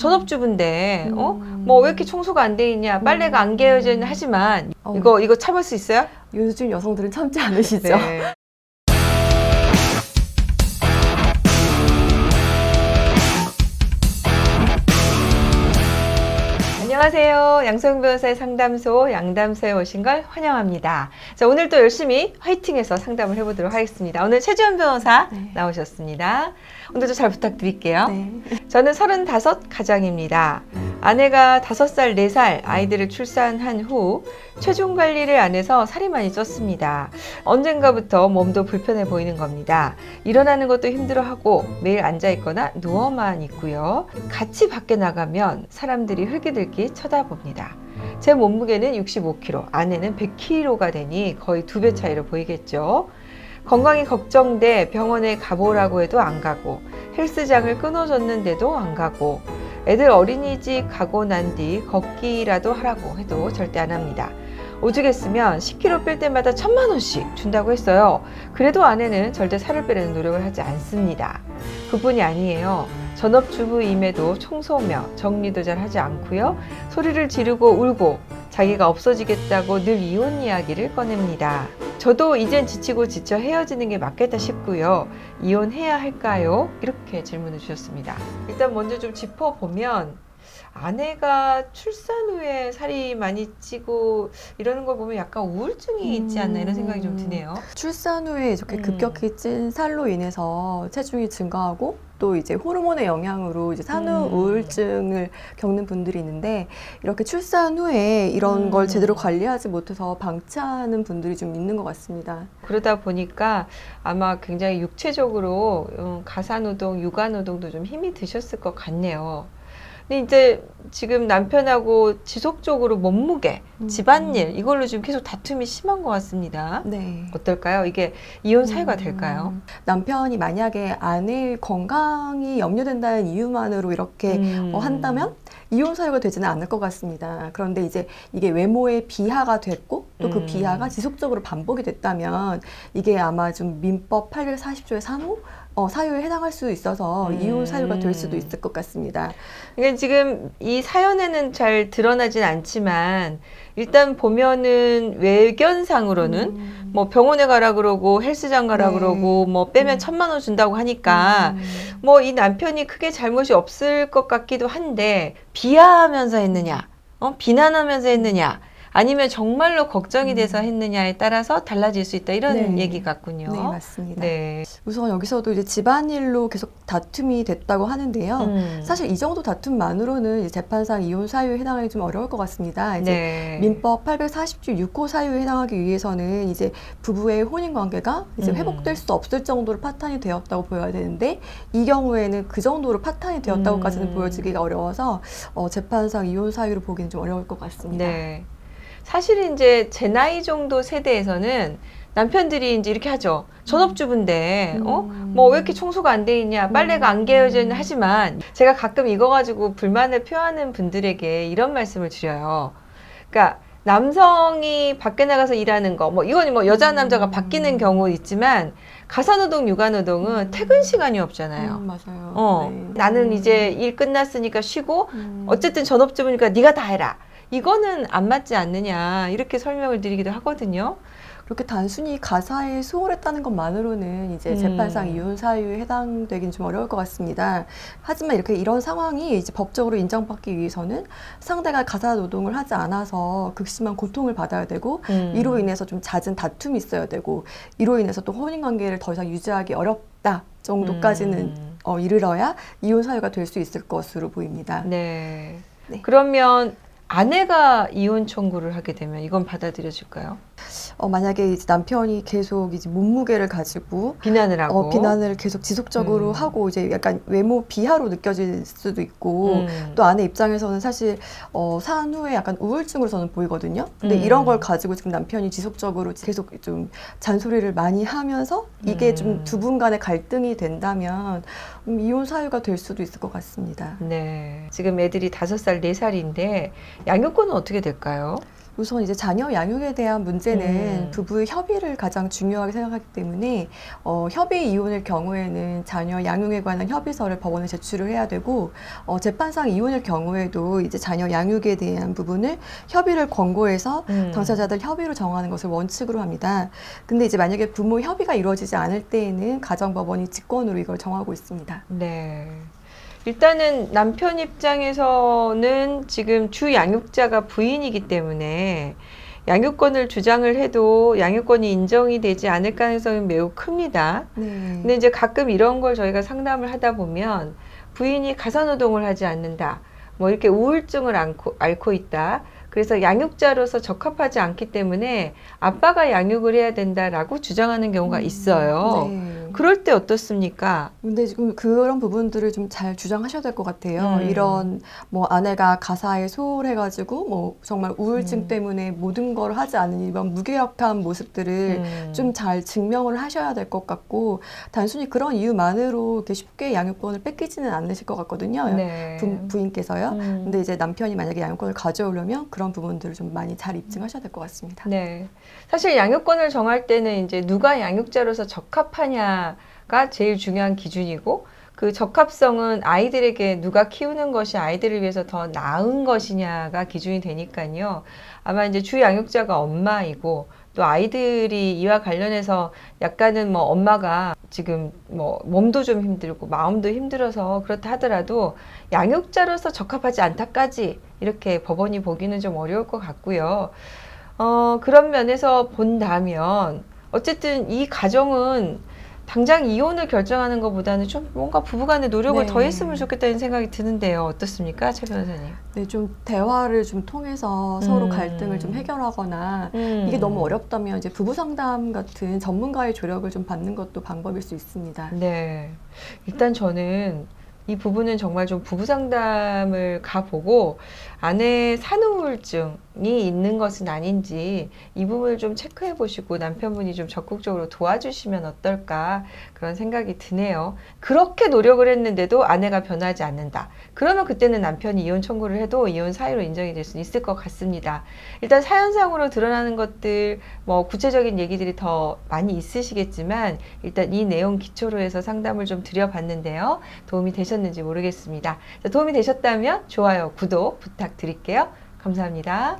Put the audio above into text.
전업주부인데, 뭐 왜 이렇게 청소가 안 돼 있냐, 빨래가 안 개어져 있냐 하지만, 이거 참을 수 있어요? 요즘 여성들은 참지 않으시죠? 네. 안녕하세요. 양소영 변호사의 상담소 양담소에 오신 걸 환영합니다. 자, 오늘 또 열심히 화이팅해서 상담을 해보도록 하겠습니다. 오늘 최지원 변호사 나오셨습니다. 오늘도 잘 부탁드릴게요. 네. 저는 35 가장입니다. 아내가 5살, 4살 아이들을 출산한 후 체중 관리를 안 해서 살이 많이 쪘습니다. 언젠가부터 몸도 불편해 보이는 겁니다. 일어나는 것도 힘들어하고 매일 앉아있거나 누워만 있고요. 같이 밖에 나가면 사람들이 흘기들기 쳐다봅니다. 제 몸무게는 65kg, 아내는 100kg가 되니 거의 2배 차이로 보이겠죠. 건강이 걱정돼 병원에 가보라고 해도 안 가고 헬스장을 끊어줬는데도 안 가고 애들 어린이집 가고 난 뒤 걷기라도 하라고 해도 절대 안 합니다. 오죽했으면 10kg 뺄 때마다 1,000만 원씩 준다고 했어요. 그래도 아내는 절대 살을 빼려는 노력을 하지 않습니다. 그뿐이 아니에요. 전업주부임에도 청소며 정리도 잘 하지 않고요. 소리를 지르고 울고 자기가 없어지겠다고 늘 이혼 이야기를 꺼냅니다. 저도 이젠 지치고 지쳐 헤어지는 게 맞겠다 싶고요. 이혼해야 할까요? 이렇게 질문을 주셨습니다. 일단 먼저 좀 짚어보면 아내가 출산 후에 살이 많이 찌고 이러는 걸 보면 약간 우울증이 있지 않나 이런 생각이 좀 드네요. 출산 후에 이렇게 급격히 찐 살로 인해서 체중이 증가하고 또 이제 호르몬의 영향으로 이제 산후 우울증을 겪는 분들이 있는데 이렇게 출산 후에 이런 걸 제대로 관리하지 못해서 방치하는 분들이 좀 있는 것 같습니다. 그러다 보니까 아마 굉장히 육체적으로 가사노동, 육아노동도 좀 힘이 드셨을 것 같네요. 근데 이제 지금 남편하고 지속적으로 몸무게, 집안일 이걸로 지금 계속 다툼이 심한 것 같습니다. 네. 어떨까요? 이게 이혼 사유가 될까요? 남편이 만약에 아내의 건강이 염려된다는 이유만으로 이렇게 한다면 이혼 사유가 되지는 않을 것 같습니다. 그런데 이제 이게 외모의 비하가 됐고 또 그 비하가 지속적으로 반복이 됐다면 이게 아마 좀 민법 840조의 산호 사유에 해당할 수 있어서 이혼 사유가 될 수도 있을 것 같습니다. 그러니까 지금 이 사연에는 잘 드러나진 않지만 일단 보면은 외견상으로는 뭐 병원에 가라 그러고 헬스장 가라 그러고 뭐 빼면 1,000만 원 준다고 하니까 뭐 이 남편이 크게 잘못이 없을 것 같기도 한데 비하하면서 했느냐, 비난하면서 했느냐, 아니면 정말로 걱정이 돼서 했느냐에 따라서 달라질 수 있다 이런 얘기 같군요. 네, 맞습니다. 네. 우선 여기서도 이제 집안일로 계속 다툼이 됐다고 하는데요. 사실 이 정도 다툼만으로는 이제 재판상 이혼 사유에 해당하기 좀 어려울 것 같습니다. 이제 민법 840조 6호 사유에 해당하기 위해서는 이제 부부의 혼인 관계가 이제 회복될 수 없을 정도로 파탄이 되었다고 보여야 되는데 이 경우에는 그 정도로 파탄이 되었다고까지는 보여지기가 어려워서 재판상 이혼 사유로 보기는 좀 어려울 것 같습니다. 네. 사실 이제 제 나이 정도 세대에서는 남편들이 이제 이렇게 하죠. 전업주부인데, 뭐 왜 이렇게 청소가 안 돼 있냐, 빨래가 안 개어져 있냐 하지만 제가 가끔 이거 가지고 불만을 표하는 분들에게 이런 말씀을 드려요. 그러니까 남성이 밖에 나가서 일하는 거, 뭐 이건 뭐 여자 남자가 바뀌는 경우 있지만 가사노동, 육아노동은 퇴근 시간이 없잖아요. 맞아요. 네. 나는 이제 일 끝났으니까 쉬고 어쨌든 전업주부니까 네가 다 해라. 이거는 안 맞지 않느냐 이렇게 설명을 드리기도 하거든요. 그렇게 단순히 가사에 수월했다는 것만으로는 이제 재판상 이혼 사유에 해당되긴 좀 어려울 것 같습니다. 하지만 이런 상황이 이제 법적으로 인정받기 위해서는 상대가 가사 노동을 하지 않아서 극심한 고통을 받아야 되고 이로 인해서 좀 잦은 다툼이 있어야 되고 이로 인해서 또 혼인 관계를 더 이상 유지하기 어렵다 정도까지는 이르러야 이혼 사유가 될 수 있을 것으로 보입니다. 네. 그러면 아내가 이혼 청구를 하게 되면 이건 받아들여질까요? 만약에 이제 남편이 계속 이제 몸무게를 가지고 비난을 하고 비난을 계속 지속적으로 하고 이제 약간 외모 비하로 느껴질 수도 있고 또 아내 입장에서는 사실 산후에 약간 우울증으로 저는 보이거든요. 근데 이런 걸 가지고 지금 남편이 지속적으로 계속 좀 잔소리를 많이 하면서 이게 좀 두 분 간의 갈등이 된다면 이혼 사유가 될 수도 있을 것 같습니다. 네. 지금 애들이 5살, 4살인데 양육권은 어떻게 될까요? 우선 이제 자녀 양육에 대한 문제는 음. 부부의 협의를 가장 중요하게 생각하기 때문에 협의 이혼일 경우에는 자녀 양육에 관한 협의서를 법원에 제출을 해야 되고 재판상 이혼일 경우에도 이제 자녀 양육에 대한 부분을 협의를 권고해서 당사자들 협의로 정하는 것을 원칙으로 합니다. 근데 이제 만약에 부모 협의가 이루어지지 않을 때에는 가정법원이 직권으로 이걸 정하고 있습니다. 네. 일단은 남편 입장에서는 지금 주 양육자가 부인이기 때문에 양육권을 주장을 해도 양육권이 인정이 되지 않을 가능성이 매우 큽니다. 네. 근데 이제 가끔 이런 걸 저희가 상담을 하다 보면 부인이 가사노동을 하지 않는다. 뭐 이렇게 우울증을 앓고 있다. 그래서 양육자로서 적합하지 않기 때문에 아빠가 양육을 해야 된다라고 주장하는 경우가 있어요. 네. 그럴 때 어떻습니까? 근데 지금 그런 부분들을 좀 잘 주장하셔야 될 것 같아요. 음. 이런 뭐 아내가 가사에 소홀해가지고 뭐 정말 우울증 때문에 모든 걸 하지 않은 이런 무기력한 모습들을 좀 잘 증명을 하셔야 될 것 같고 단순히 그런 이유만으로 이렇게 쉽게 양육권을 뺏기지는 않으실 것 같거든요. 네. 부인께서요. 근데 이제 남편이 만약에 양육권을 가져오려면 그런 부분들을 좀 많이 잘 입증하셔야 될 것 같습니다. 네. 사실 양육권을 정할 때는 이제 누가 양육자로서 적합하냐가 제일 중요한 기준이고 그 적합성은 아이들에게 누가 키우는 것이 아이들을 위해서 더 나은 것이냐가 기준이 되니까요. 아마 이제 주 양육자가 엄마이고 또 아이들이 이와 관련해서 약간은 뭐 엄마가 지금 뭐 몸도 좀 힘들고 마음도 힘들어서 그렇다 하더라도 양육자로서 적합하지 않다까지 이렇게 법원이 보기는 좀 어려울 것 같고요. 그런 면에서 본다면 어쨌든 이 가정은 당장 이혼을 결정하는 것보다는 좀 뭔가 부부간의 노력을 네. 더 했으면 좋겠다는 생각이 드는데요. 어떻습니까, 최 변호사님? 네, 좀 대화를 좀 통해서 서로 갈등을 좀 해결하거나 이게 너무 어렵다면 이제 부부 상담 같은 전문가의 조력을 좀 받는 것도 방법일 수 있습니다. 네. 일단 저는 이 부분은 정말 좀 부부 상담을 가보고 아내의 산후우울증이 있는 것은 아닌지 이 부분을 좀 체크해 보시고 남편분이 좀 적극적으로 도와주시면 어떨까 그런 생각이 드네요. 그렇게 노력을 했는데도 아내가 변하지 않는다. 그러면 그때는 남편이 이혼 청구를 해도 이혼 사유로 인정이 될 수 있을 것 같습니다. 일단 사연상으로 드러나는 것들 뭐 구체적인 얘기들이 더 많이 있으시겠지만 일단 이 내용 기초로 해서 상담을 좀 드려봤는데요. 도움이 되셨는지 모르겠습니다. 자, 도움이 되셨다면 좋아요, 구독 부탁드릴게요. 감사합니다.